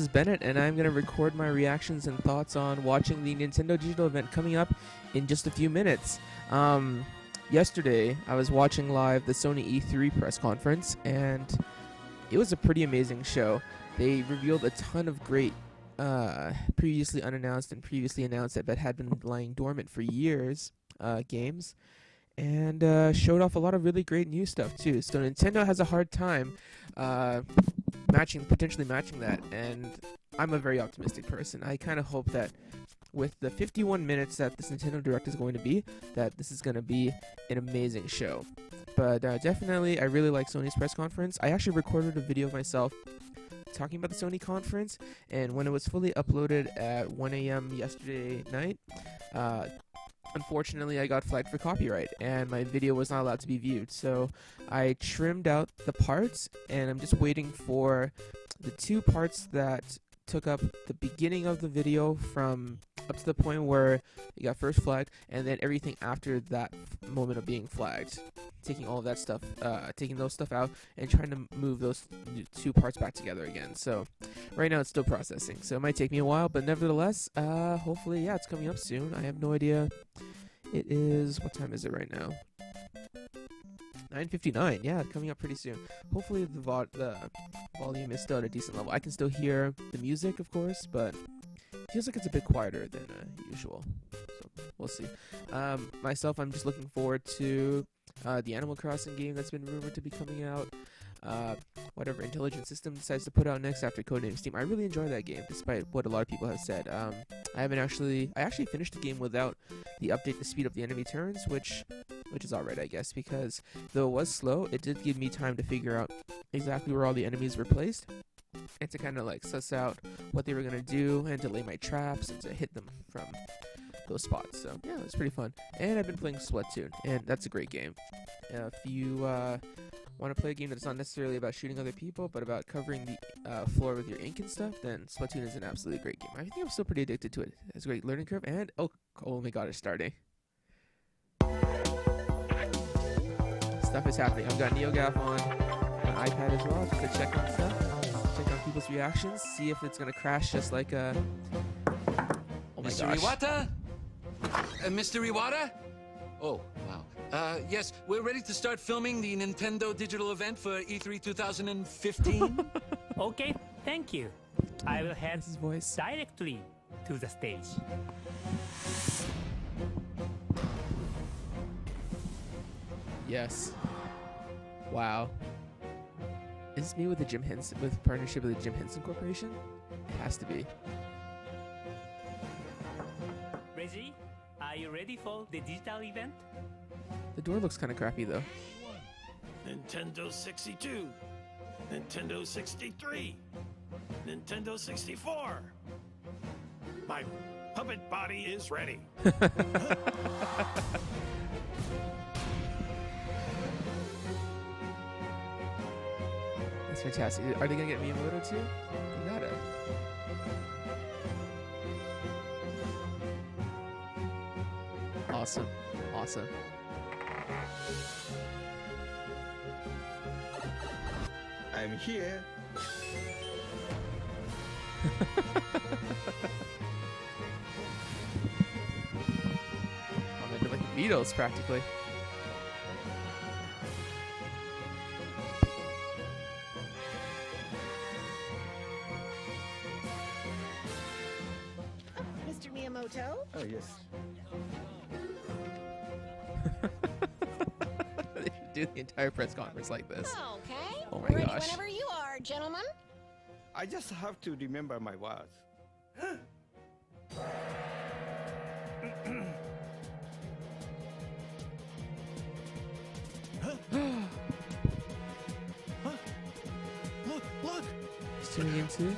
is Bennett, and I'm going to record my reactions and thoughts on watching the Nintendo Digital event coming up in just a few minutes. Yesterday, I was watching live the Sony E3 press conference, and it was a pretty amazing show. They revealed a ton of great previously unannounced and previously announced that had been lying dormant for years games, and showed off a lot of really great new stuff too. So Nintendo has a hard time potentially matching that, and I'm a very optimistic person. I kind of hope that with the 51 minutes that this Nintendo Direct is going to be, that this is going to be an amazing show. But definitely, I really like Sony's press conference. I actually recorded a video of myself talking about the Sony conference, and when it was fully uploaded at 1 a.m. yesterday night, unfortunately I got flagged for copyright, and my video was not allowed to be viewed. So I trimmed out the parts, and I'm just waiting for the two parts that took up the beginning of the video from up to the point where it got first flagged, and then everything after that moment of being flagged, taking all of that stuff, taking those stuff out and trying to move those two parts back together again. So right now it's still processing, so it might take me a while, but nevertheless, hopefully, yeah, it's coming up soon. I have no idea. It is, what time is it right now? 9:59. Yeah, coming up pretty soon. Hopefully the volume is still at a decent level. I can still hear the music, of course, but it feels like it's a bit quieter than usual. So we'll see. Myself, I'm just looking forward to the Animal Crossing game that's been rumored to be coming out. Whatever Intelligent System decides to put out next after Codename Steam. I really enjoy that game, despite what a lot of people have said. I actually finished the game without the update to speed up the enemy turns, which is alright, I guess, because though it was slow, it did give me time to figure out exactly where all the enemies were placed, and to kind of like suss out what they were going to do, and to lay my traps, and to hit them from those spots. So yeah, it was pretty fun. And I've been playing Splatoon, and that's a great game. If you want to play a game that's not necessarily about shooting other people, but about covering the floor with your ink and stuff, then Splatoon is an absolutely great game. I think I'm still pretty addicted to it. It has a great learning curve, and oh my god, it's starting. Stuff is happening. I've got NeoGAF on my iPad as well, just to check on stuff, check on people's reactions, see if it's gonna crash just like oh my Mr. gosh. Iwata? Mr. Iwata? Oh, wow. Yes, we're ready to start filming the Nintendo Digital event for E3 2015. Okay, thank you. I will head His voice. directly to the stage. Yes. Wow. Is this me with the Jim Henson, with partnership with the Jim Henson Corporation? It has to be. Reggie, are you ready for the digital event? The door looks kind of crappy though. Nintendo 62, Nintendo 63, Nintendo 64. My puppet body is ready. That's fantastic. Are they gonna get Miyamoto too? They gotta. Awesome. Awesome. I'm here. They're like the Beatles practically. Mr. Miyamoto? Oh, yes. They should do the entire press conference like this. Okay. Oh my Ready gosh. whenever you are, gentlemen. I just have to remember my words. Look! He's tuning into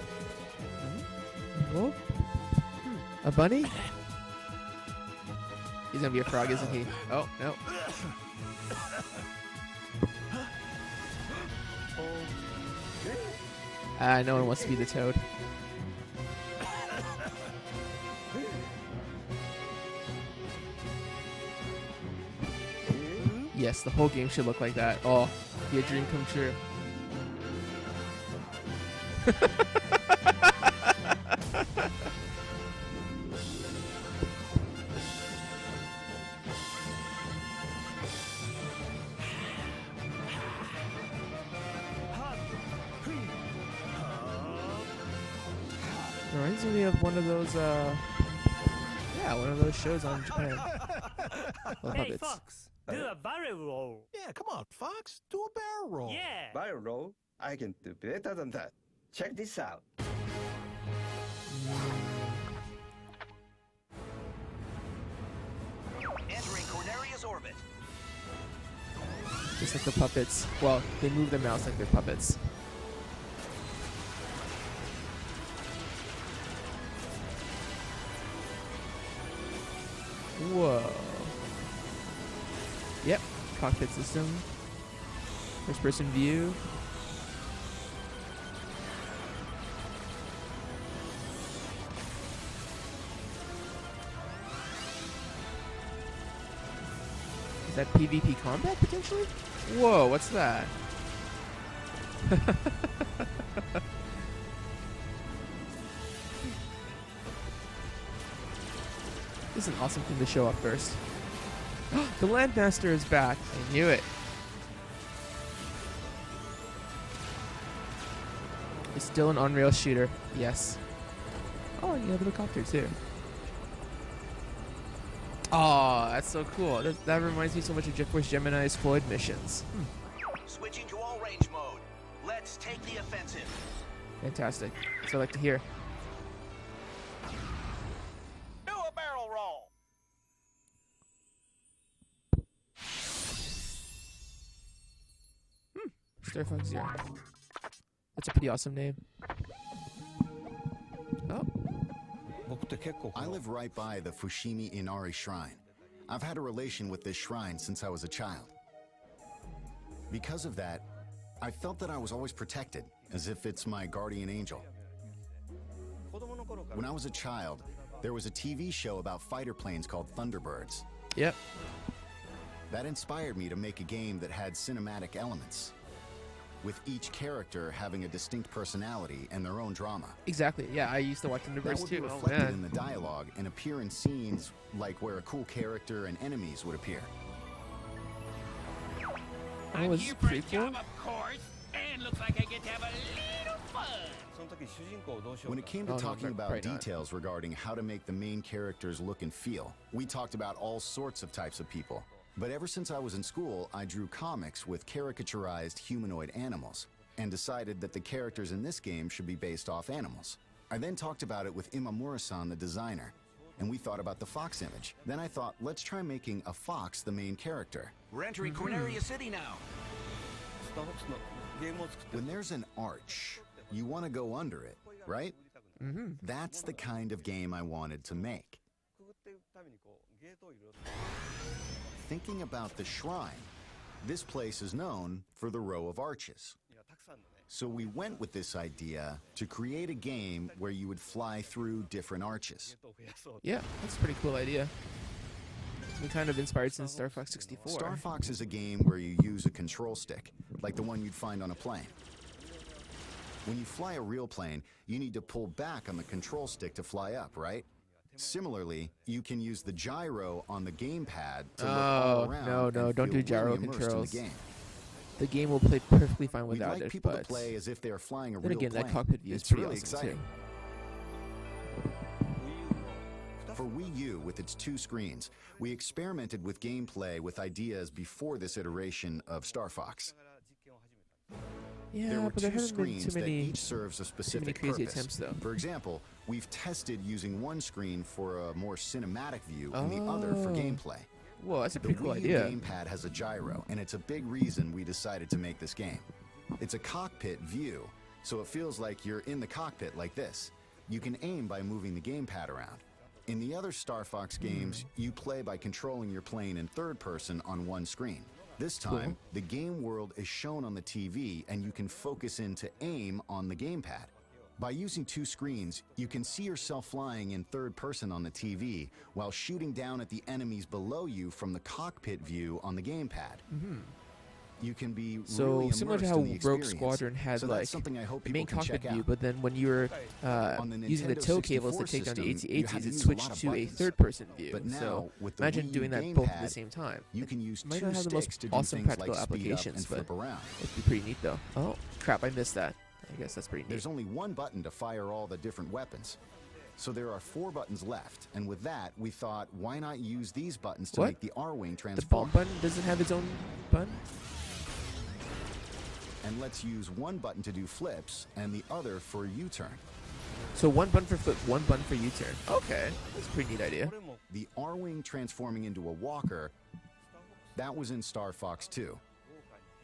a wolf? A bunny? He's gonna be a frog, isn't he? Oh, no. No one wants to be the toad. Yes, the whole game should look like that. Oh, be a dream come true. Reminds me of one of those, yeah, one of those shows on Japan. Well, Hey, puppets. Fox, do a barrel roll. Yeah, come on, Fox. Do a barrel roll. Yeah. Barrel roll? I can do better than that. Check this out. Entering Corneria's orbit. Just like the puppets. Well, they move their mouths like they're puppets. Whoa. Yep, cockpit system. First person view. Is that PvP combat potentially? Whoa, what's that? This is an awesome thing to show up first. The Landmaster is back. I knew it. It's still an on-rail shooter. Yes. Oh, and you have a helicopter too. Oh, that's so cool. That reminds me so much of Jet Force Gemini's Floyd missions. Switching to all range mode. Let's take the offensive. Fantastic. That's what I like to hear. Do a barrel roll. Star Fox Zero. That's a pretty awesome name. Oh, I live right by the Fushimi Inari Shrine. I've had a relation with this shrine since I was a child. Because of that, I felt that I was always protected, as if it's my guardian angel. When I was a child, there was a TV show about fighter planes called Thunderbirds. yep. That inspired me to make a game that had cinematic elements, with each character having a distinct personality and their own drama. Exactly. Yeah, I used to watch That Thunderbirds would be too. Oh, reflected man. in the dialogue and appear in scenes like where a cool character and enemies would appear. Oh, this is pretty cool. of course, and looks like I get to have a little fun. When it came to Oh, no, talking about probably not. details regarding how to make the main characters look and feel, we talked about all sorts of types of people. But ever since I was in school, I drew comics with caricaturized humanoid animals, and decided that the characters in this game should be based off animals. I then talked about it with Imamura-san, the designer, and we thought about the fox image. Then I thought, let's try making a fox the main character. We're entering Corneria City now. When there's an arch, you want to go under it, right? That's the kind of game I wanted to make. Thinking about the shrine, this place is known for the row of arches. So we went with this idea to create a game where you would fly through different arches. Yeah, that's a pretty cool idea. It's been kind of inspired since Star Fox 64. Star Fox is a game where you use a control stick, like the one you'd find on a plane. When you fly a real plane, you need to pull back on the control stick to fly up, right? Similarly, you can use the gyro on the gamepad to look all around. no, and don't do feel gyro really immersed in controls. the game. The game will play perfectly fine We'd without like it, people to but play as if they are flying a then real again, plane. that cockpit view is It's pretty really awesome exciting. too. For Wii U, with its 2 screens, we experimented with gameplay with ideas before this iteration of Star Fox. Yeah, There were but there 2 haven't been screens too that many. each serves a specific crazy purpose. attempts, though. For example, we've tested using one screen for a more cinematic view and the other for Oh. gameplay. Whoa, that's a The pretty cool Wii U idea. gamepad has a gyro, and it's a big reason we decided to make this game. It's a cockpit view, so it feels like you're in the cockpit like this. You can aim by moving the gamepad around. In the other Star Fox games, you play by controlling your plane in third person on one screen. This time, the game world is shown on the TV, and you can focus in to aim on the gamepad. By using 2 screens, you can see yourself flying in third person on the TV while shooting down at the enemies below you from the cockpit view on the gamepad. You can be So really similar to immersed how in the Rogue experience. Squadron had So like that's something I hope the main people can cockpit check view, out. but then when you were On the using the Nintendo tow cables to 64 take down the system, you AT-ATs, had to it use a switched lot of to a buttons. third-person view. But now, So with the imagine Wii doing U that both at the gamepad, same time. You can use Might 2 not have the sticks most to do awesome things like practical speed up applications, and but flip around. it'd be pretty neat though. Oh crap, I missed that. I guess that's pretty neat. There's only one button to fire all the different weapons. So there are 4 buttons left, and with that, we thought, why not use these buttons to What? make the R-Wing The transform? bomb button doesn't have its own button? And let's use one button to do flips, and the other for U-turn. So one button for flip, one button for U-turn. Okay, that's a pretty neat idea. The R-Wing transforming into a walker, that was in Star Fox 2.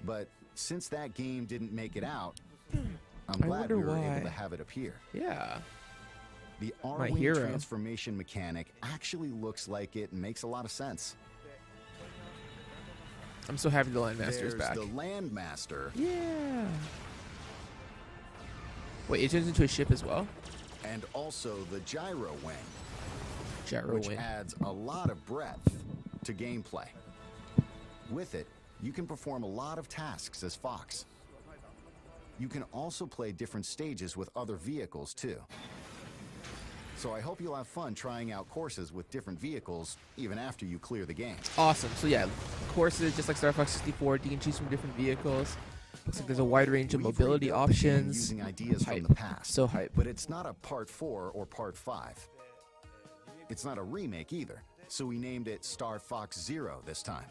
But since that game didn't make it out, I'm glad we were able to have it appear. Yeah. The My R-Wing hero. transformation mechanic actually looks like it makes a lot of sense. I'm so happy the Landmaster is There's back. the Landmaster, Yeah. Wait, it turns into a ship as well? and also the Gyro Wing, Gyro which wing. adds a lot of breadth to gameplay. With it, you can perform a lot of tasks as Fox. You can also play different stages with other vehicles too. So I hope you'll have fun trying out courses with different vehicles even after you clear the game. Awesome. So yeah, courses just like Star Fox 64, you can choose from different vehicles. Looks like there's a wide range of We've mobility rebuilt the game options. using ideas Hype. from the past. So hype. But it's not a part 4 or part 5. It's not a remake either, so we named it Star Fox Zero this time.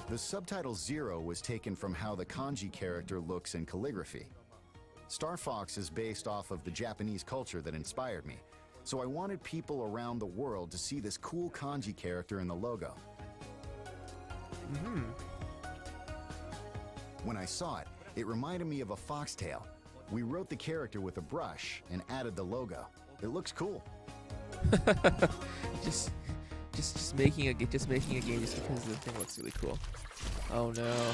The subtitle Zero was taken from how the kanji character looks in calligraphy. Star Fox is based off of the Japanese culture that inspired me, so I wanted people around the world to see this cool kanji character in the logo. When I saw it, it reminded me of a foxtail. We wrote the character with a brush and added the logo. It looks cool. just making a game just because the thing looks really cool. Oh no.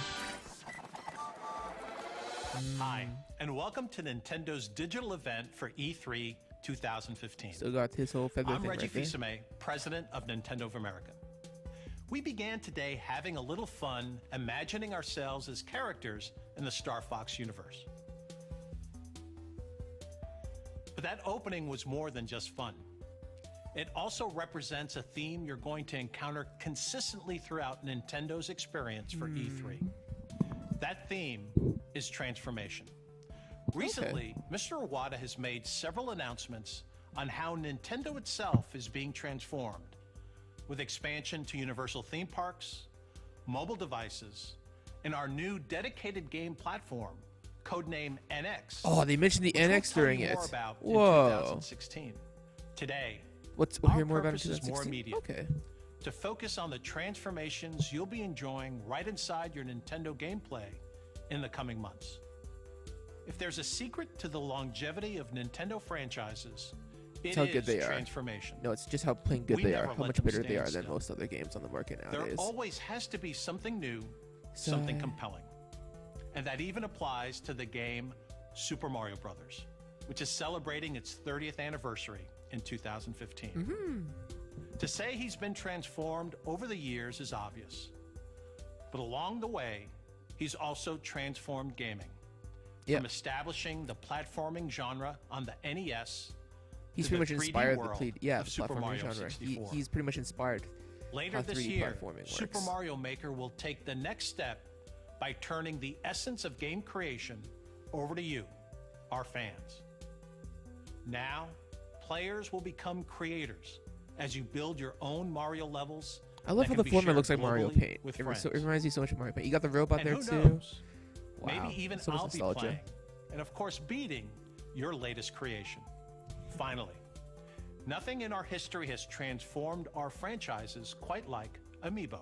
Hi, and welcome to Nintendo's digital event for E3 2015. Still got his whole feather I'm thing Reggie right there. Fils-Aimé, president of Nintendo of America. We began today having a little fun imagining ourselves as characters in the Star Fox universe. But that opening was more than just fun. It also represents a theme you're going to encounter consistently throughout Nintendo's experience for E3. That theme is transformation. Recently, Mr. Iwata has made several announcements on how Nintendo itself is being transformed, with expansion to Universal theme parks, mobile devices, and our new dedicated game platform, codenamed NX. Oh, they mentioned the which we'll NX tell during you it. more about in Whoa. 2016. Today, We'll our hear more about it in purpose is more 2016. immediate. Okay. To focus on the transformations you'll be enjoying right inside your Nintendo gameplay in the coming months. If there's a secret to the longevity of Nintendo franchises, it how is good they are. transformation. No, it's just how plain good We they never are. How let much them better they stand are than still. most other games on the market There nowadays. always has to be something new, something Sigh. compelling. And that even applies to the game Super Mario Brothers, which is celebrating its 30th anniversary in 2015. To say he's been transformed over the years is obvious. But along the way, he's also transformed gaming. Yeah. From establishing the platforming genre on the NES He's to pretty the much 3D inspired the world the of Super platforming Mario genre. 64. He's pretty much inspired Later how this 3D year, platforming Super works. Mario Maker will take the next step by turning the essence of game creation over to you, our fans. Now, players will become creators as you build your own Mario levels. I love that how can the be format shared looks like Mario globally Paint. with It friends. reminds you so much of Mario Paint. You got the robot And there who too. knows? Wow. Maybe even So much I'll be nostalgia. playing. And of course, beating your latest creation. Finally, nothing in our history has transformed our franchises quite like Amiibo.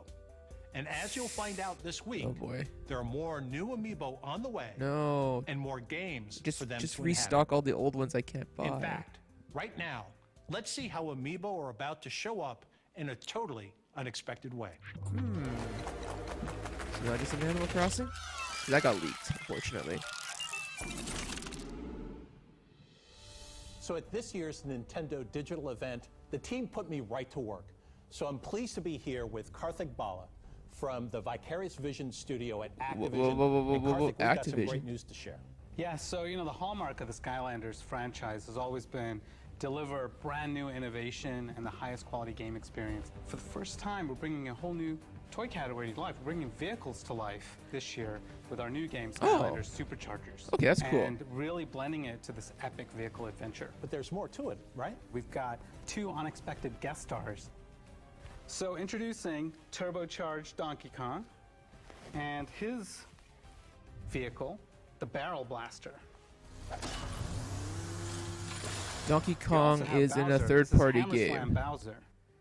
And as you'll find out this week, Oh boy. there are more new Amiibo on the way No. and more games Just for them just to restock all the old ones I can't buy. inhabit. In fact, right now, let's see how Amiibo are about to show up in a totally unexpected way. You know, just an Animal Crossing? That got leaked, unfortunately. So at this year's Nintendo digital event, the team put me right to work. So I'm pleased to be here with Karthik Bala from the Vicarious Vision studio at Activision. And Karthik, we've got some Activision. great news to share. Yeah, so the hallmark of the Skylanders franchise has always been deliver brand new innovation and the highest quality game experience. For the first time, we're bringing a whole new toy category to life. We're bringing vehicles to life this year with our new game, Skylanders Superchargers. Okay, that's cool. And really blending it to this epic vehicle adventure. But there's more to it, right? We've got 2 unexpected guest stars. So introducing turbocharged Donkey Kong and his vehicle, the Barrel Blaster. Donkey We Kong also have is in a Bowser. third-party This is Hammer game. Slam Bowser.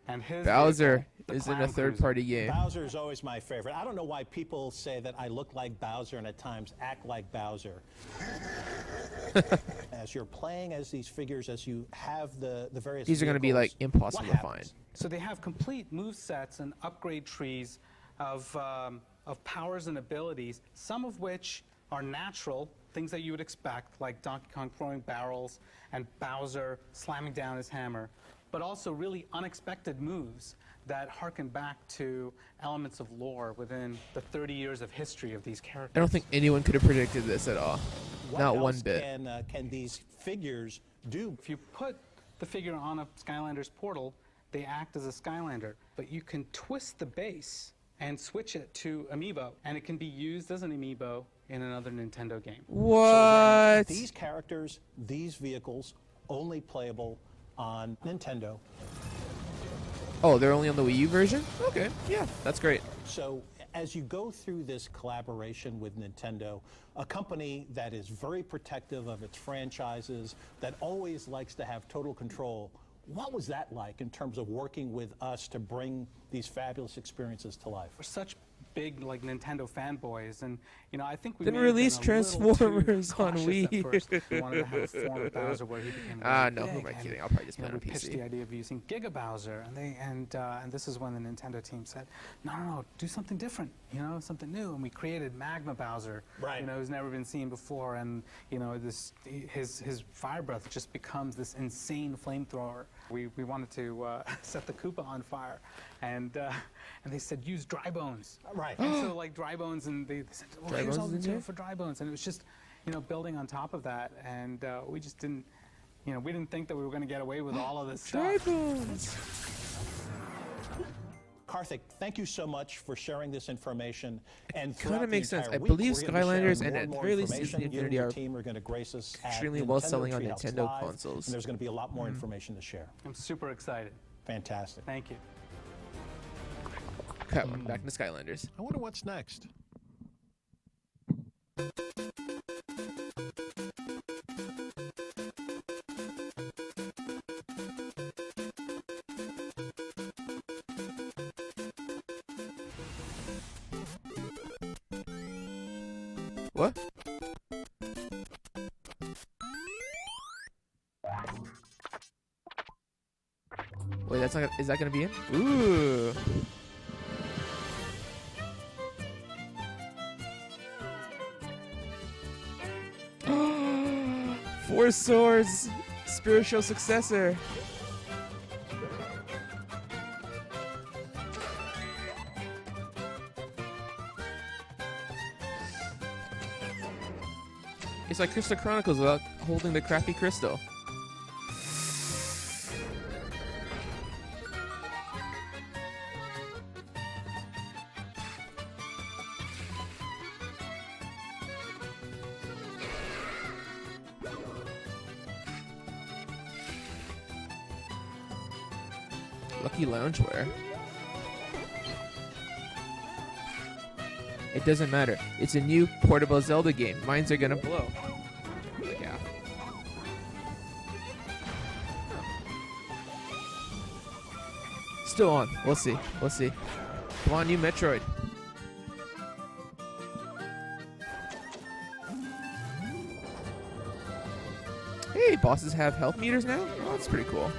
And his Bowser vehicle, the is in a Clown third-party game. Bowser is always my favorite. I don't know why people say that I look like Bowser and at times act like Bowser. As you're playing as these figures, as you have the various These are going to be like vehicles, impossible what to find. happens? So they have complete move sets and upgrade trees of powers and abilities, some of which are natural, things that you would expect, like Donkey Kong throwing barrels and Bowser slamming down his hammer, but also really unexpected moves that harken back to elements of lore within the 30 years of history of these characters. I don't think anyone could have predicted this at all. What Not else one bit. Can these figures do? If you put the figure on a Skylanders portal, they act as a Skylander, but you can twist the base and switch it to Amiibo, and it can be used as an Amiibo in another Nintendo game. What? These characters, these vehicles, only playable on Nintendo. Oh, they're only on the Wii U version? Okay, yeah, that's great. So as you go through this collaboration with Nintendo, a company that is very protective of its franchises, that always likes to have total control, what was that like in terms of working with us to bring these fabulous experiences to life? We're such big like Nintendo fanboys, and you know I think we Didn't may have been release a little too Transformers on cautious Wii. at first. We wanted to have a form of Bowser where he became Ah, really no, who big, am I and, kidding? I'll probably just you play know, it on we pitched PC. the idea of using Giga Bowser, and this is when the Nintendo team said, no, do something different, you know, something new, and we created Magma Bowser, Right. you know, who's never been seen before, and you know, his fire breath just becomes this insane flamethrower. We wanted to set the Koopa on fire, and they said use dry bones. Right. And so like dry bones, and they said, well, Dry here's bones all the is in material there? for dry bones, and it was just, you know, building on top of that, and we just didn't, you know, we didn't think that we were going to get away with all of this stuff. Tribones. Karthik, thank you so much for sharing this information. And kinda throughout the makes sense. entire I week, believe we're gonna be Skylanders sharing and more at the very least information. Disney You and Infinity your are team are going to grace us at extremely Nintendo well-selling on Treehouse Nintendo Live, consoles. And there's going to be a lot more information to share. I'm super excited. Fantastic. Thank you. Okay, back to Skylanders. I wonder what's next. What? Wait, that's not. Is that gonna be it? Ooh. Four Swords, spiritual successor. It's like Crystal Chronicles without holding the crappy crystal. Lucky loungewear. It doesn't matter. It's a new portable Zelda game. Mines are gonna blow. Like, yeah. Still on. We'll see. We'll see. Come on, new Metroid. Hey, bosses have health meters now? Oh, that's pretty cool.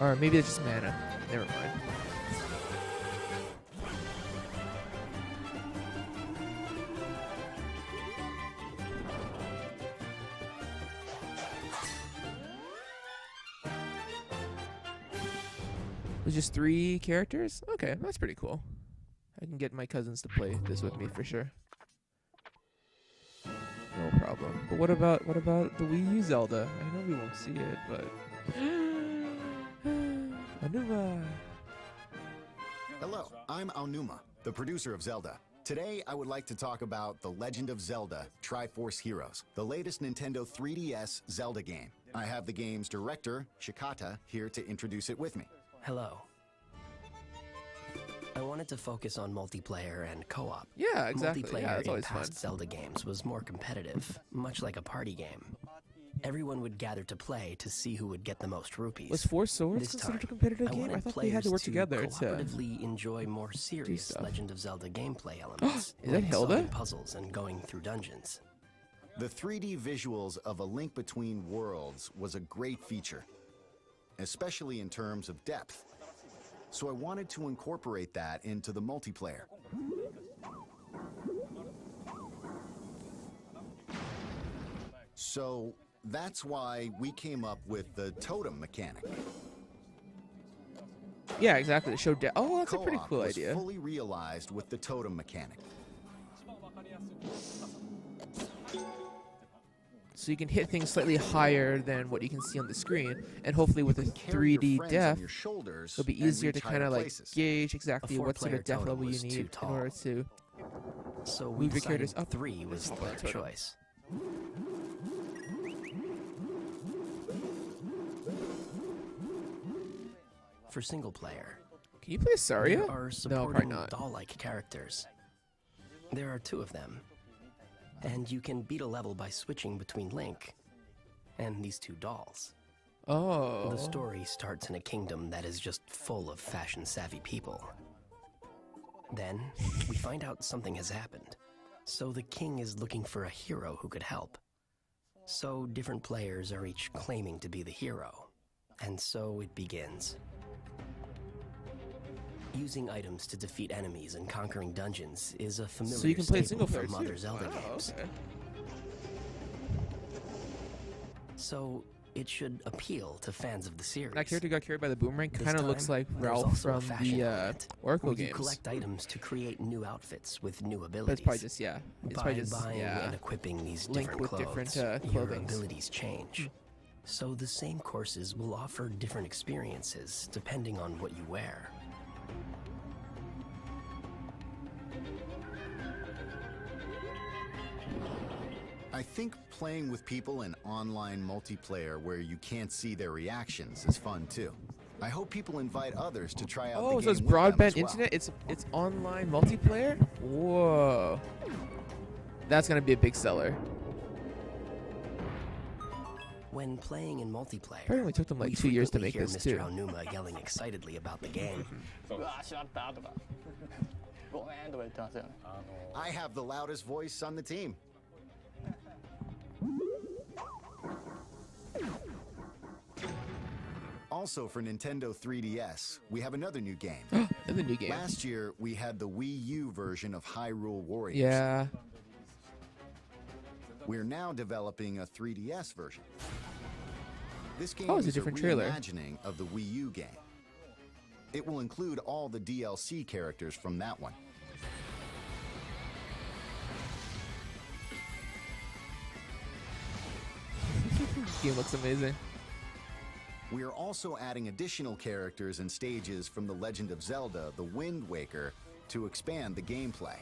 Or maybe it's just mana. Never mind. There's just 3 characters? Okay, that's pretty cool. I can get my cousins to play this with me for sure. No problem. But what about the Wii U Zelda? I know we won't see it, but Anuva. Hello, I'm Aonuma, the producer of Zelda. Today, I would like to talk about The Legend of Zelda Triforce Heroes, the latest Nintendo 3DS Zelda game. I have the game's director, Shikata, here to introduce it with me. Hello. I wanted to focus on multiplayer and co-op. Yeah, exactly. Multiplayer Yeah, that's in always past fun. Zelda games was more competitive, much like a party game. Everyone would gather to play to see who would get the most rupees. Was Four Swords This considered time, a competitive I game? I wanted thought we had to work players together to cooperatively enjoy more serious stuff. Legend of Zelda gameplay elements. Is that like Hilda? solving puzzles and going through dungeons. The 3D visuals of A Link Between Worlds was a great feature, especially in terms of depth. So I wanted to incorporate that into the multiplayer. So that's why we came up with the totem mechanic. Yeah, exactly. To show oh, that's a pretty Co-op cool was idea. fully realized with the totem mechanic. So you can hit things slightly higher than what you can see on the screen, and hopefully with a Carry your 3D friends depth, on your shoulders it'll be and easier to reach kind higher of like places. gauge exactly A what sort of four-player depth totem level you was too need in tall. order to So we move your characters decided up. 3 was the Totem. better choice. For single player, Can you play Saria? there are No, supporting probably not. doll-like characters. There are 2 of them, and you can beat a level by switching between Link and these 2 dolls. Oh. The story starts in a kingdom that is just full of fashion-savvy people. Then, we find out something has happened. So the king is looking for a hero who could help. So different players are each claiming to be the hero. And so it begins. Using items to defeat enemies and conquering dungeons is a familiar So you can play staple single player from too. other Zelda Wow, games. okay. So it should appeal to fans of the series. That character got carried by the boomerang. This Kind of looks time, like there's Ralph also a from fashion the element, Oracle where you games. collect items to create new outfits with new But abilities. it's probably just it's By probably just buying yeah. and equipping these Link different with clothes, different, your clothings. abilities change. So the same courses will offer different experiences depending on what you wear. I think playing with people in online multiplayer where you can't see their reactions is fun too. I hope people invite others to try out the Oh, game so it's with them broadband as well. internet. It's online multiplayer. Whoa, that's gonna be a big seller. When playing in multiplayer, Apparently it took them like we 2 years to frequently make hear this Mr. too. Aonuma yelling excitedly about the game. ごめんとか言ってますよね。 I have the loudest voice on the team. Also for Nintendo 3DS, we have another new game. Another new game. Last year, we had the Wii U version of Hyrule Warriors. Yeah. We're now developing a 3DS version. This game Oh, it's a is different trailer. reimagining of the Wii U game. It will include all the DLC characters from that one. Game looks amazing. We are also adding additional characters and stages from The Legend of Zelda: The Wind Waker to expand the gameplay.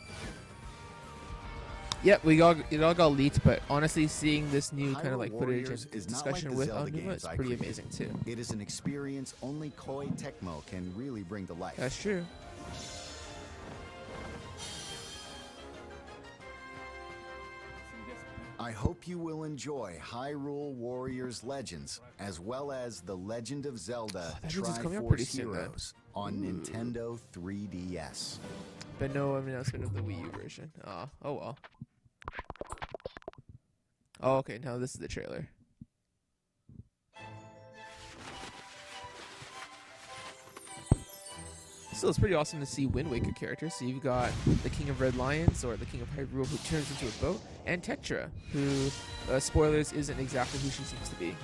Yep, it all got leaked, but honestly, seeing this new kind of Hyrule like footage Warriors and is not like discussion the with Zelda Aonuma games is I pretty created. amazing too. It is an experience only Koei Tecmo can really bring to life. That's true. I hope you will enjoy Hyrule Warriors Legends, as well as The Legend of Zelda that means it's coming out pretty Triforce soon, then. Heroes on Nintendo 3DS. But no announcement of the Wii U version. Oh well. Oh, okay, now this is the trailer. Still, it's pretty awesome to see Wind Waker characters. So you've got the King of Red Lions, or the King of Hyrule, who turns into a boat, and Tetra, who, spoilers, isn't exactly who she seems to be.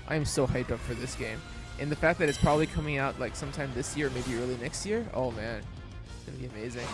I am so hyped up for this game. And the fact that it's probably coming out like sometime this year, maybe early next year, oh man. It's gonna be amazing.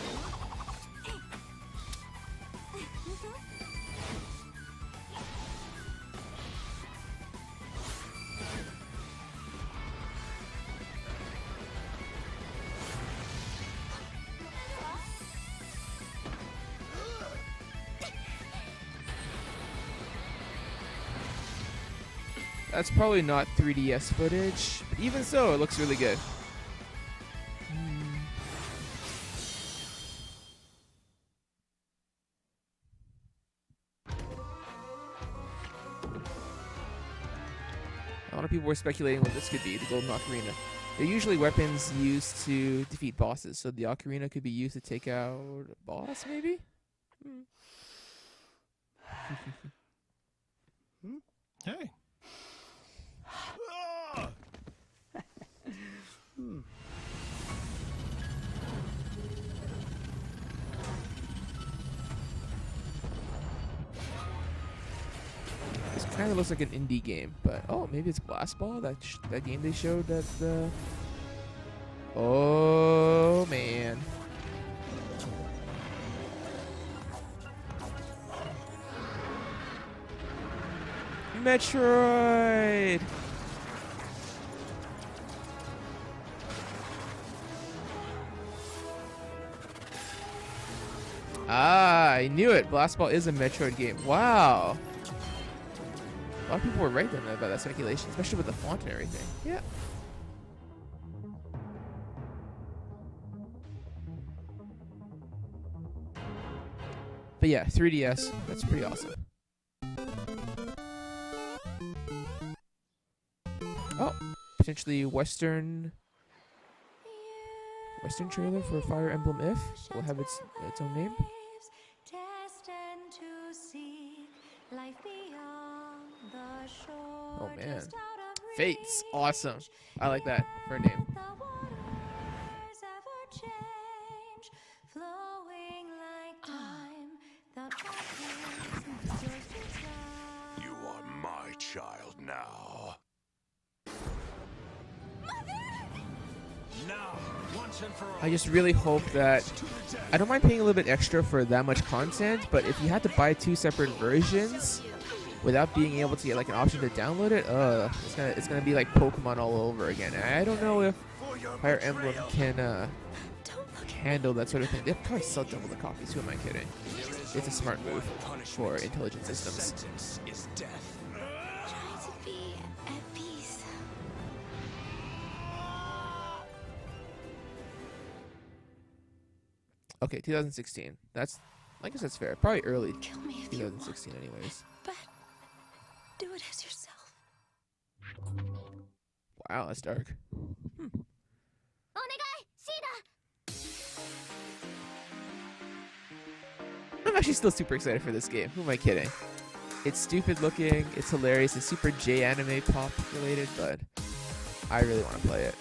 That's probably not 3DS footage, but even so, it looks really good. A lot of people were speculating what this could be, the Golden Ocarina. They're usually weapons used to defeat bosses, so the Ocarina could be used to take out a boss, maybe? Hey. This kind of looks like an indie game, but oh, maybe it's Blast Ball, that game they showed at the... Oh, man. Metroid! Ah, I knew it. Blast Ball is a Metroid game. Wow. A lot of people were right then about that speculation, especially with the font and everything. Yeah. But yeah, 3DS, that's pretty awesome. Oh, potentially Western trailer for Fire Emblem If. Will have its own name. Oh man, Fates, awesome. I like that for a name. You are my child now. Now, once and for all. I just really hope that... I don't mind paying a little bit extra for that much content, but if you had to buy 2 separate versions without being able to get like an option to download it, it's gonna be like Pokemon all over again. And I don't know if Fire Emblem can handle that sort of thing. They'll probably sell double the copies. Who am I kidding? It's a smart move for intelligent systems. Is death. Try to be at peace. Okay, 2016. I guess that's fair. Probably early Kill me if 2016 anyways. But do it as yourself. Wow, that's dark. I'm actually still super excited for this game. Who am I kidding? It's stupid looking, it's hilarious, it's super J-anime pop related, but I really want to play it.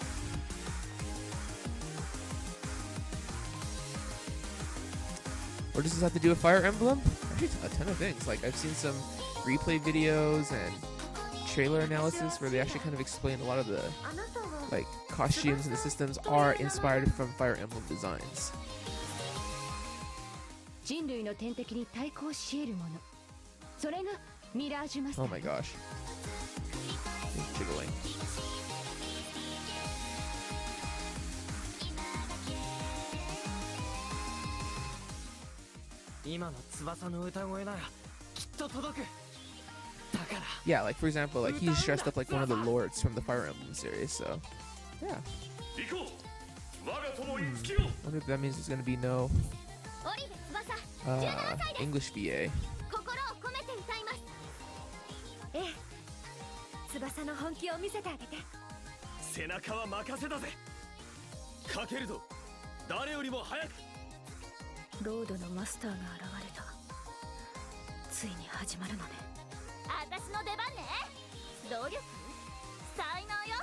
What does this have to do with Fire Emblem? Actually, a ton of things. Like, I've seen some replay videos and trailer analysis where they actually kind of explain a lot of the like costumes and the systems are inspired from Fire Emblem designs. Oh my gosh. It's jiggling. Yeah, like for example, like he's dressed up like one of the lords from the Fire Emblem series, so yeah. Wonder if that means there's gonna be no English VA. 翼の本気を見せてあげて。背中は任せだぜ。かけるぞ。誰よりも早く。ロードのマスターが現れた。ついに始まるのね。私の出番ね。努力？才能よ。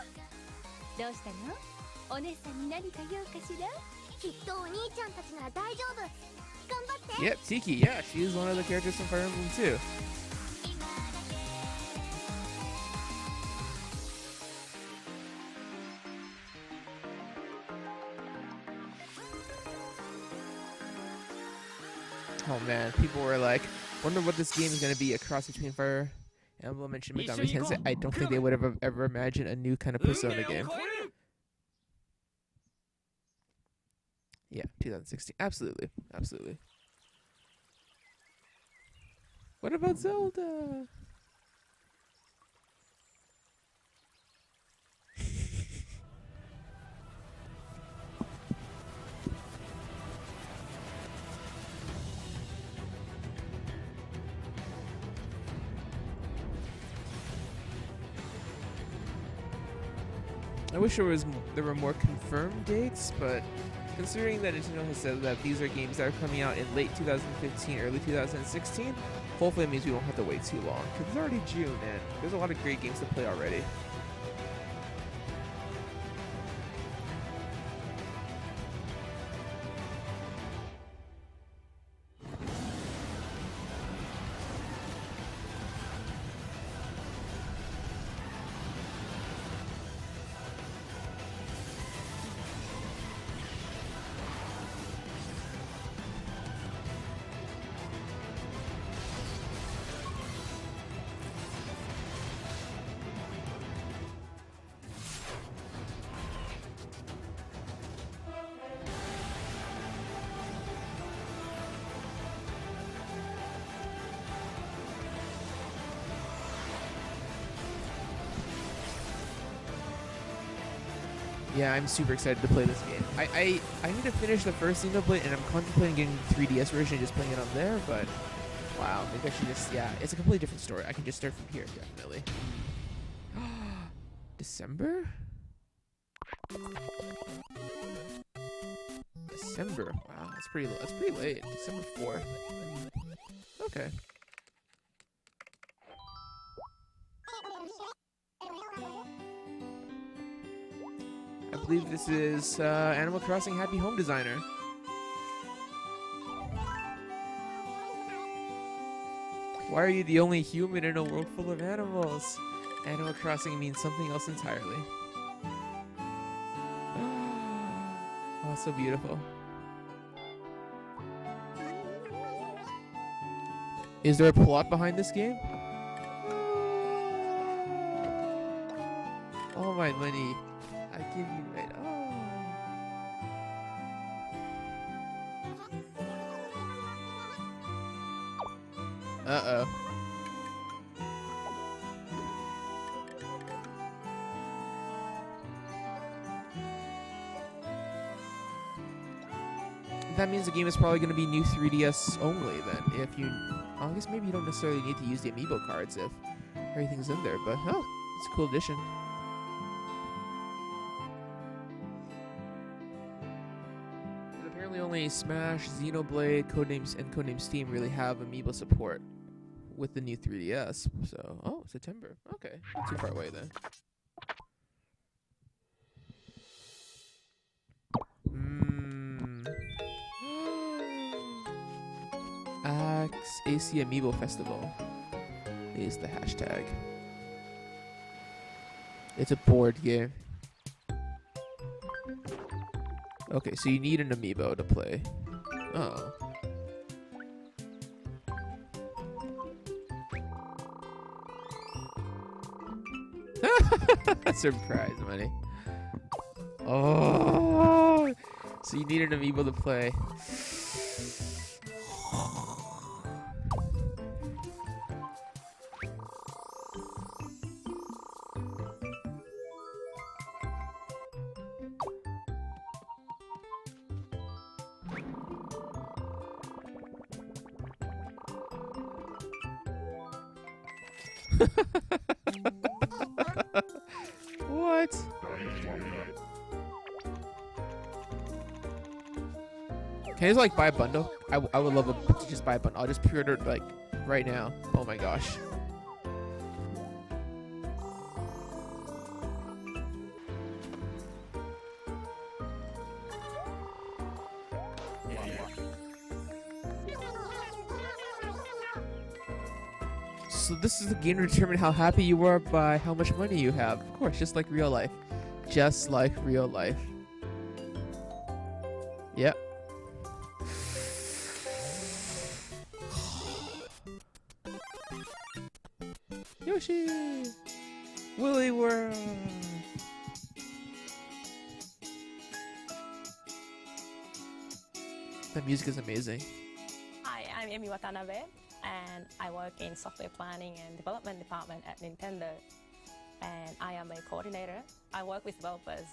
どうしたの？お姉さんに何か用かしら？きっとお兄ちゃんたちなら大丈夫。頑張って。Yep, Tiki. Yeah, she is one of the characters from Fire Emblem too. Oh man, people were like, wonder what this game is gonna be, a cross between Fire Emblem and Shin Megami Tensei. I don't think they would have ever imagined a new kind of Persona game. Yeah, 2016. Absolutely. Absolutely. What about Zelda? I wish there were more confirmed dates, but considering that Nintendo has said that these are games that are coming out in late 2015, early 2016, hopefully it means we don't have to wait too long, because it's already June and there's a lot of great games to play already. Yeah, I'm super excited to play this game. I need to finish the first Xenoblade, and I'm contemplating getting the 3DS version and just playing it on there, but wow, maybe I should just, yeah, it's a completely different story. I can just start from here, definitely. December? December. Wow, that's pretty late. December 4th. Okay. I believe this is Animal Crossing Happy Home Designer. Why are you the only human in a world full of animals? Animal Crossing means something else entirely. Oh, so beautiful. Is there a plot behind this game? All my money. I give you it. Oh. Uh-oh. That means the game is probably going to be new 3DS only then. If you, I guess maybe you don't necessarily need to use the amiibo cards if everything's in there, but oh, it's a cool addition. Apparently only Smash, Xenoblade, Codenames, and Codename Steam really have amiibo support with the new 3DS. So, oh, September. Okay, not too far away then. AC Amiibo Festival is the hashtag. It's a board game. Okay, so you need an amiibo to play. Oh. Surprise money. Oh, so you need an amiibo to play. What? Can I just like buy a bundle? I would love to just buy a bundle. I'll just pre-order like right now. Oh my gosh. So this is the game to determine how happy you are by how much money you have. Of course, just like real life. Just like real life. Yep. Yoshi! Woolly World! The music is amazing. Hi, I'm Emi Watanabe, and I work in software planning and development department at Nintendo. And I am a coordinator. I work with developers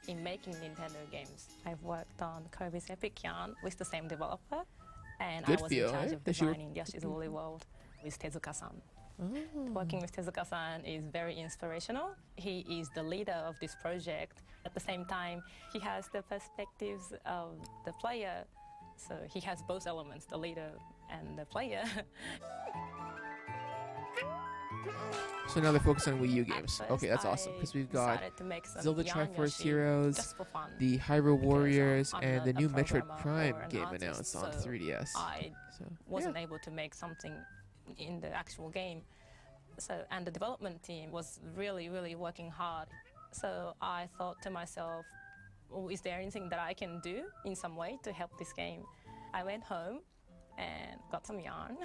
in making Nintendo games. I've worked on Kirby's Epic Yarn with the same developer, and Good I was feel, in charge eh? of That you were- designing Yoshi's Woolly World with Tezuka-san. Oh. Working with Tezuka-san is very inspirational. He is the leader of this project. At the same time, he has the perspectives of the player, so he has both elements, the leader and the player. So now they're focused on Wii U games. First, Okay, that's awesome I because we've got decided to make some Zelda Yarn Triforce Yoshi Heroes, just for fun, the Hyrule Warriors, I'm and not the a new Metroid programmer Prime or an game artist, announced on so 3DS. I So, wasn't able to make something in the actual game. So, and the development team was really working hard. So I thought to myself, oh, is there anything that I can do in some way to help this game? I went home and got some yarn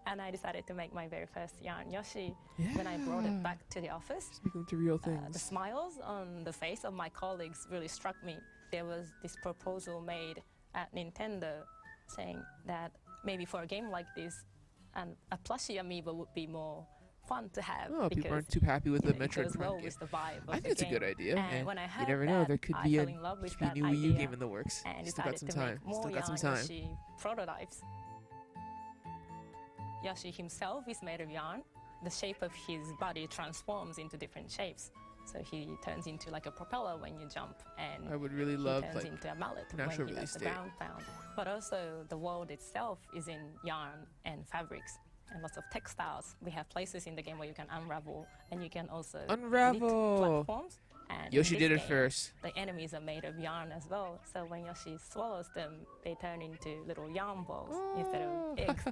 and I decided to make my very first yarn Yoshi. When I brought it back to the office, Speaking to real the things. smiles on the face of my colleagues really struck me. There was this proposal made at Nintendo saying that maybe for a game like this, a plushie amiibo would be more fun to have. Oh, people because, aren't too happy with the you know, it Metroid goes Prime well game. with the vibe of I think the it's a good game. idea, and when I you heard never know, that, there could I be fell a in love with new that Wii U idea game in the works. and Still got decided some to time. make more Still got some yarn time. Yoshi prototypes. Yoshi himself is made of yarn. The shape of his body transforms into different shapes. So he turns into like a propeller when you jump, and I would really he love, turns like, into a mallet an when actual he release does the date. ground pound. But also the world itself is in yarn and fabrics and lots of textiles. We have places in the game where you can unravel, and you can also Unravel! knit platforms. And Yoshi in did this it game, first. The enemies are made of yarn as well. So when Yoshi swallows them, they turn into little yarn balls instead of eggs.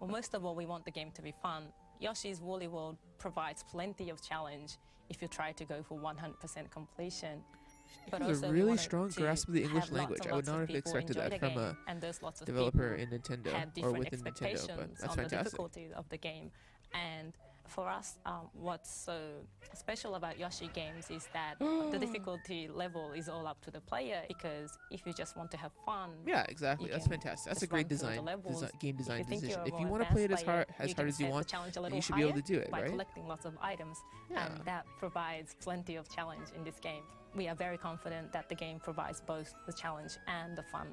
Well, most of all, we want the game to be fun. Yoshi's Woolly World provides plenty of challenge if you try to go for 100% completion. But He has a also we really wanted strong to grasp of the English have lots language. and I would lots of not have people expected enjoy that the from game, a and there's lots of developer in people Nintendo have or different within Nintendo, but expectations that's on the fantastic. difficulty of the game. And for us, what's so special about Yoshi games is that the difficulty level is all up to the player, because if you just want to have fun, Yeah, exactly. you That's can fantastic. That's a just great run through the design, levels. game design If you think decision. you're a If you more want to play it advanced as player, hard you can as you set want, the challenge a then little you should be able higher to do it, by right? collecting lots of items, Yeah. and that provides plenty of challenge in this game. We are very confident that the game provides both the challenge and the fun.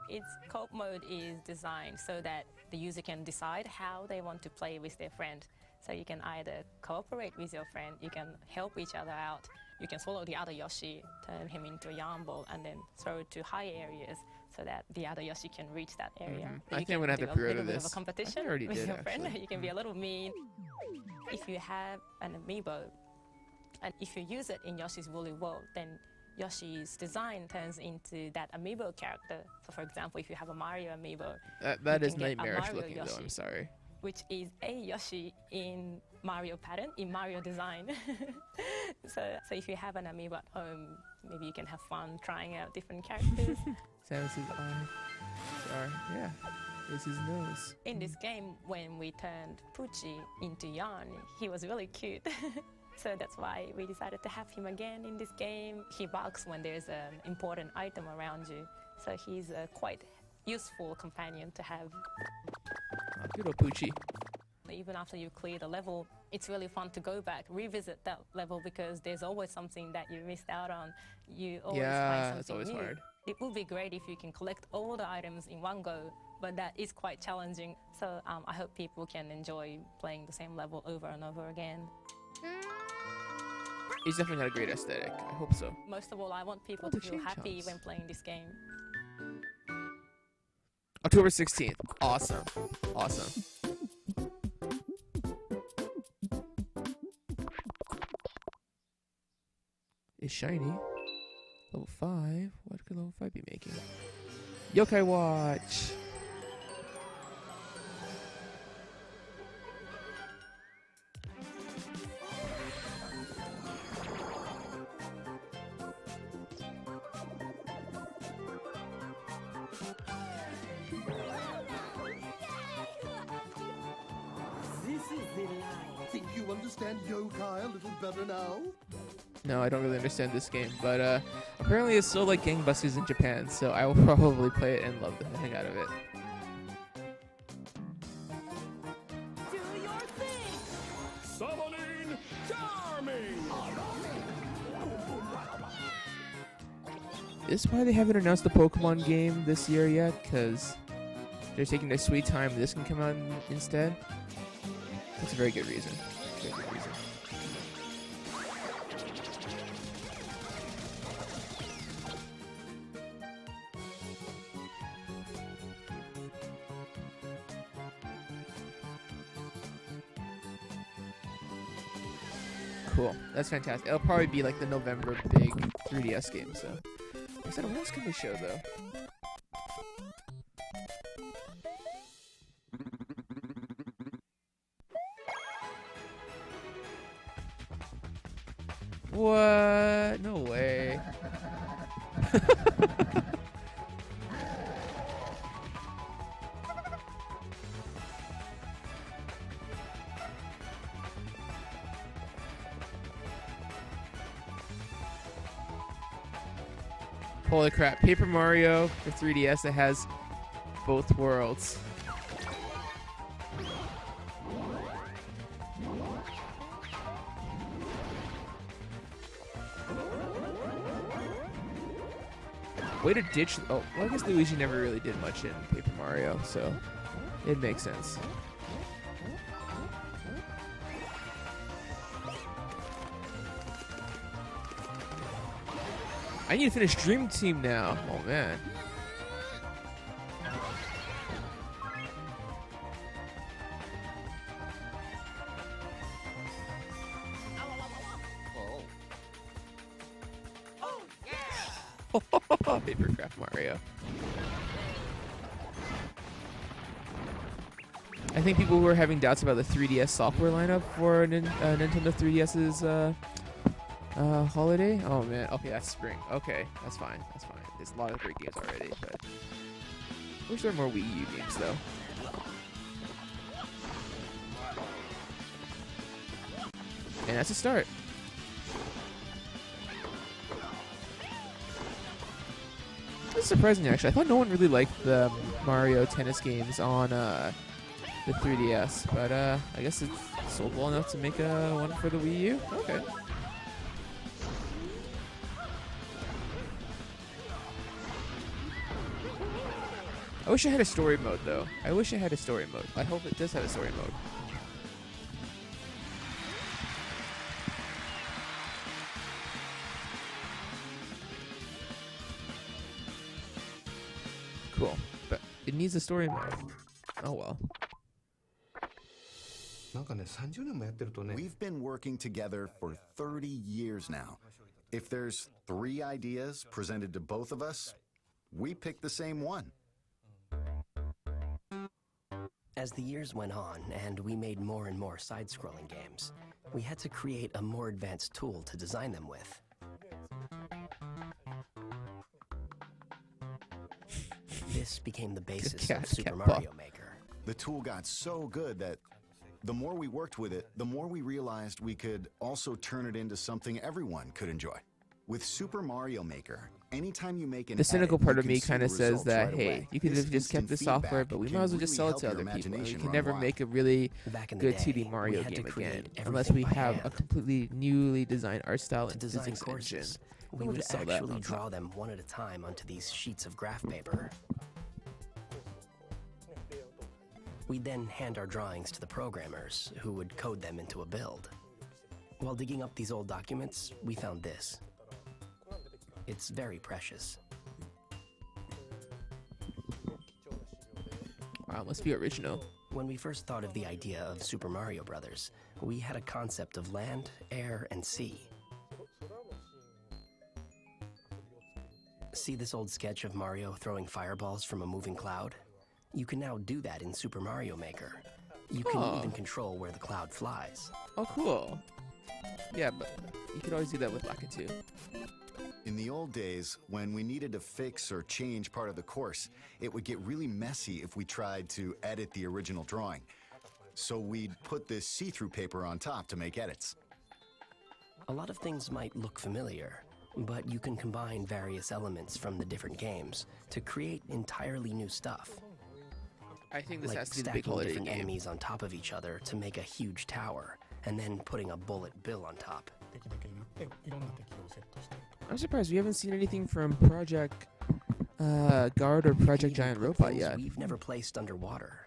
Its co-op mode is designed so that the user can decide how they want to play with their friend. So you can either cooperate with your friend, you can help each other out, you can swallow the other Yoshi, turn him into a yarn ball, and then throw it to high areas so that the other Yoshi can reach that area. I You think I'm gonna have can to do a pre-order little bit of this. a competition I think I already with did, your friend. actually. You can be a little mean. If you have an amiibo, and if you use it in Yoshi's Woolly World, then Yoshi's design turns into that amiibo character. So for example, if you have a Mario amiibo, That you is can get a nightmarish Mario looking, though. Yoshi, I'm sorry. which is a Yoshi in Mario pattern, in Mario design. so if you have an amiibo at home, maybe you can have fun trying out different characters. Samus's eye. Sorry. Yeah. It's his nose. In this game, when we turned Pucci into yarn, he was really cute. So that's why we decided to have him again in this game. He barks when there's an important item around you. So he's a quite useful companion to have. Good old Poochie. Even after you clear the level, it's really fun to go back, revisit that level, because there's always something that you missed out on. You always find something it's always new. hard. It would be great if you can collect all the items in one go, but that is quite challenging. So I hope people can enjoy playing the same level over and over again. He's definitely got a great aesthetic. I hope so. Most of all, I want people Oh, to the feel chain happy chomps. when playing this game. October 16th. Awesome. Awesome. It's shiny. Level 5. What could level 5 be making? Yokai Watch. think you understand yokai a little better now? No, I don't really understand this game, but apparently it's still like gangbusters in Japan, so I will probably play it and love the heck out of it. Do your thing! Summoning Charming! This is why they haven't announced the Pokemon game this year yet, because they're taking their sweet time. This can come out instead. That's a very good reason. Very good reason. Cool. That's fantastic. It'll probably be like the November big 3DS game, so. I said, what else can they show, though? What? No way. Holy crap, Paper Mario for 3DS that has both worlds. Way to ditch. Oh, well, I guess Luigi never really did much in Paper Mario, so it makes sense. I need to finish Dream Team now. Oh, man. Papercraft Mario. I think people were having doubts about the 3DS software lineup for Nintendo 3DS's holiday. Oh man, okay, that's spring. Okay, that's fine. That's fine. There's a lot of great games already, but I wish there were more Wii U games though. And that's a start. This is surprising actually. I thought no one really liked the Mario tennis games on the 3DS, but I guess it's sold well enough to make one for the Wii U. Okay. I wish I had a story mode though. I wish I had a story mode. I hope it does have a story mode. Cool. But it needs a story mode. Oh well. We've been working together for 30 years now. If there's 3 ideas presented to both of us, we pick the same one. As the years went on and we made more and more side-scrolling games, we had to create a more advanced tool to design them with. This became the basis of Super Mario Maker. The tool got so good that the more we worked with it, the more we realized we could also turn it into something everyone could enjoy. With Super Mario Maker, anytime you make an the cynical edit, part of you me can see kind of the says results that, right hey, away. you could This have just kept the instant software, feedback but we can might as well just really sell it help to your other people. imagination We can run never wild. make a really Back in the good day, 2D Mario we had to game create again, everything unless we by have a hand. completely newly designed art style To and design physics engine. courses, we We'll would just sell that actually on draw top. them one at a time onto these sheets of graph paper. We'd then hand our drawings to the programmers, who would code them into a build. While digging up these old documents, we found this. It's very precious. Wow, must be original. When we first thought of the idea of Super Mario Brothers, we had a concept of land, air, and sea. See this old sketch of Mario throwing fireballs from a moving cloud? You can now do that in Super Mario Maker. You can Oh. even control where the cloud flies. Oh, cool. Yeah, but you could always do that with Lakitu. In the old days, when we needed to fix or change part of the course, it would get really messy if we tried to edit the original drawing. So we'd put this see-through paper on top to make edits. A lot of things might look familiar, but you can combine various elements from the different games to create entirely new stuff. I think this like has to be the big stacking holiday different game. enemies on top of each other to make a huge tower, and then putting a bullet bill on top. I'm surprised we haven't seen anything from Project Guard or Project Giant Robot Things yet. we've never placed underwater.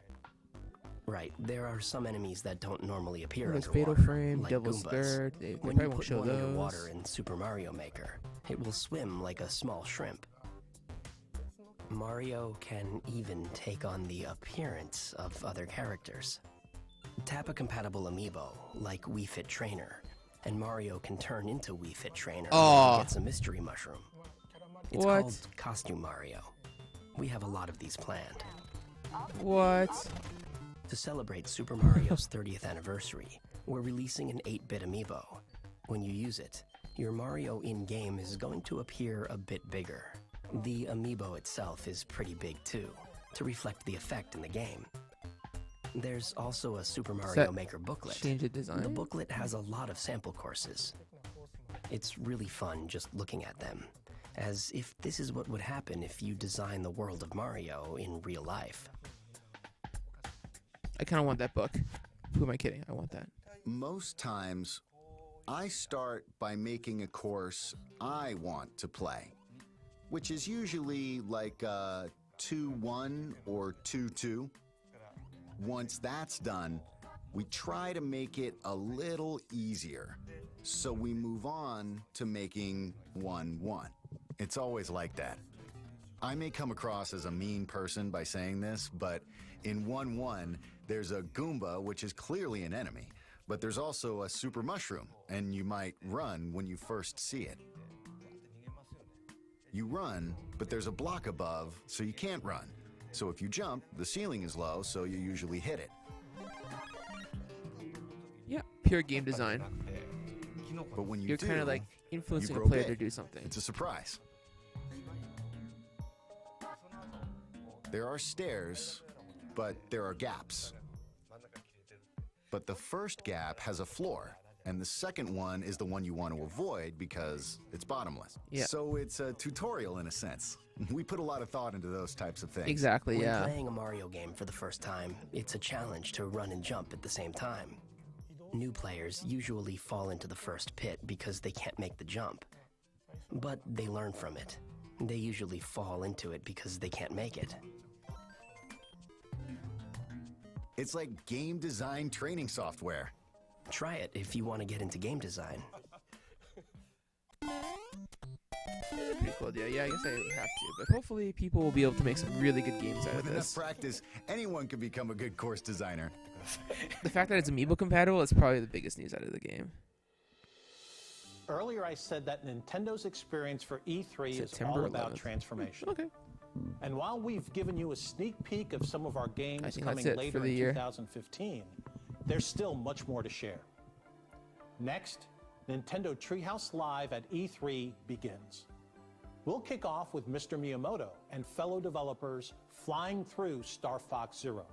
Right, there are some enemies that don't normally appear There's underwater, Fatal Frame, like Devil's Goombas. Third. They When probably you won't put show one those. underwater in Super Mario Maker, it will swim like a small shrimp. Mario can even take on the appearance of other characters. Tap a compatible amiibo, like Wii Fit Trainer, and Mario can turn into Wii Fit Trainer and gets a mystery mushroom. It's What? called Costume Mario. We have a lot of these planned. What? To celebrate Super Mario's 30th anniversary, we're releasing an 8-bit amiibo. When you use it, your Mario in-game is going to appear a bit bigger. The amiibo itself is pretty big too, to reflect the effect in the game. There's also a Super Mario Maker booklet. Change the design? The booklet has a lot of sample courses. It's really fun just looking at them, as if this is what would happen if you design the world of Mario in real life. I kind of want that book. Who am I kidding? I want that. Most times, I start by making a course I want to play, which is usually like 2-1 or 2-2. Once that's done, we try to make it a little easier. So we move on to making 1-1. It's always like that. I may come across as a mean person by saying this, but in 1-1, there's a Goomba, which is clearly an enemy, but there's also a super mushroom, and you might run when you first see it. You run, but there's a block above, so you can't run. So if you jump, the ceiling is low, so you usually hit it. Yeah, pure game design. But when you You're do, kind of like influencing you a grow player big. to do something. It's a surprise. There are stairs, but there are gaps. But the first gap has a floor, and the second one is the one you want to avoid because it's bottomless. Yeah. So it's a tutorial in a sense. We put a lot of thought into those types of things. Exactly, When yeah. playing a Mario game for the first time, it's a challenge to run and jump at the same time. New players usually fall into the first pit because they can't make the jump. But they learn from it. They usually fall into it because they can't make it. It's like game design training software. Try it if you want to get into game design. It's a pretty cool idea. Yeah, I guess I have to. But hopefully people will be able to make some really good games out of With enough this. practice, anyone can become a good course designer. The fact that it's amiibo compatible is probably the biggest news out of the game. Earlier I said that Nintendo's experience for E3 is September all about 11th. transformation. Okay. And while we've given you a sneak peek of some of our I games think coming that's it later for the in year. 2015, there's still much more to share. Next, Nintendo Treehouse Live at E3 begins. We'll kick off with Mr. Miyamoto and fellow developers flying through Star Fox Zero.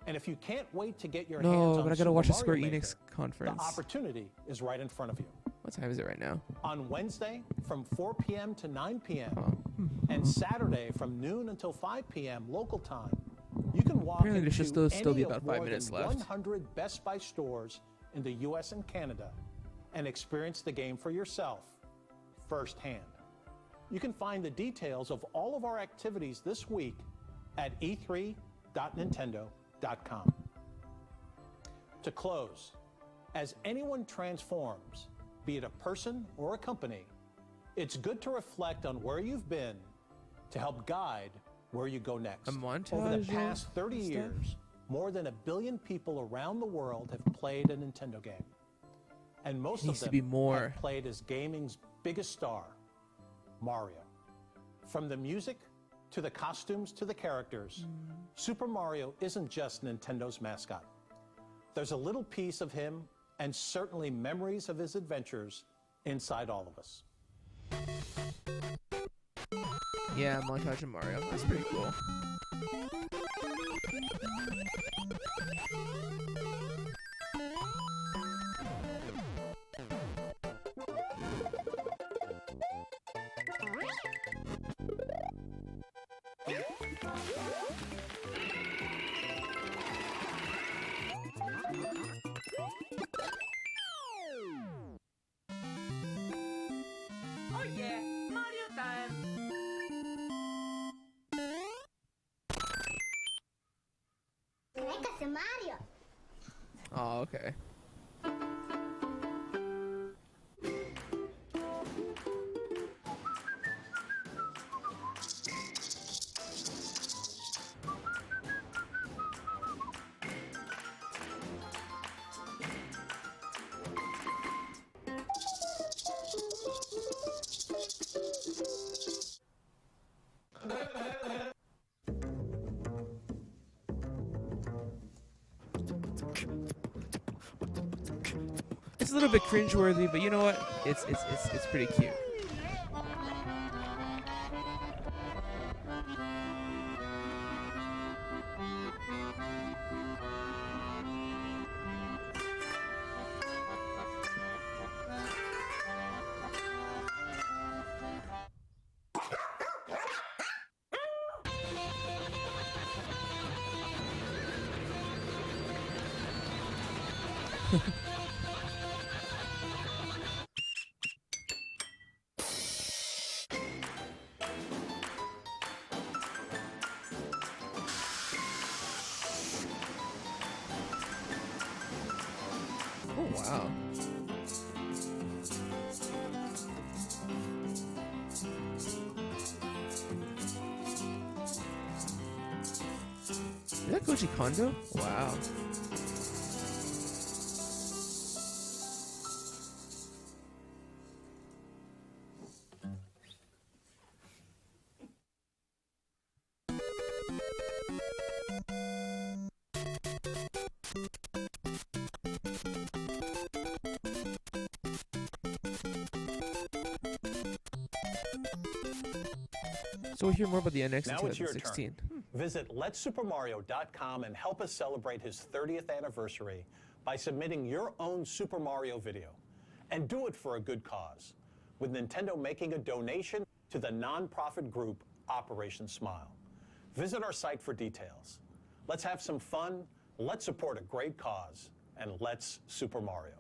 And if you can't wait to get your hands No, on but I gotta Super watch the Mario Square Maker, Enix conference. the opportunity is right in front of you. What time is it right now? On Wednesday from 4 p.m. to 9 p.m. and Saturday from noon until 5 p.m. local time, you can walk Apparently there into should still be any about of 5 more minutes than left. 100 Best Buy stores in the U.S. and Canada and experience the game for yourself firsthand. You can find the details of all of our activities this week at e3.nintendo.com. To close, as anyone transforms, be it a person or a company, it's good to reflect on where you've been to help guide where you go next. A montage Over the of past 30 stuff? years, more than 1 billion people around the world have played a Nintendo game. And most Needs of to them be more. have played as gaming's biggest star, Mario. From the music to the costumes to the characters, Super Mario isn't just Nintendo's mascot. There's a little piece of him and certainly memories of his adventures inside all of us. Yeah, montage of Mario. That's pretty cool. Yeah, Mario time. Mario. Oh, okay. It's a little bit cringeworthy, but you know what? It's pretty cute. Oh, wow. Is that Koji Kondo? Wow. So we'll hear more about the NX in Now it's your 2016. turn. Visit letssupermario.com and help us celebrate his 30th anniversary by submitting your own Super Mario video. And do it for a good cause, with Nintendo making a donation to the nonprofit group Operation Smile. Visit our site for details. Let's have some fun, let's support a great cause, and let's Super Mario.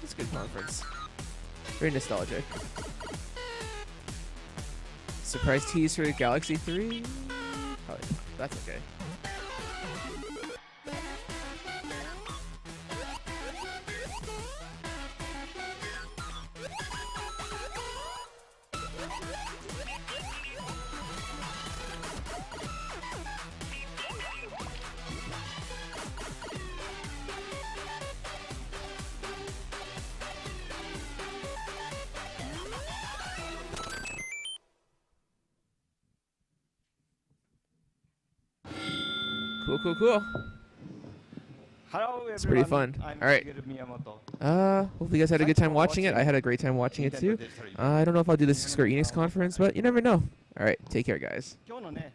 It's a good conference. Very nostalgic. Surprise tease for Galaxy 3? Oh, that's okay. Cool, cool, cool. Hello, everyone. It's pretty fun. I'm All right. Shigeru Miyamoto. Hopefully you guys had a good time watching it. I had a great time watching it too. I don't know if I'll do this Square Enix conference, but you never know. All right, take care, guys. 今日のね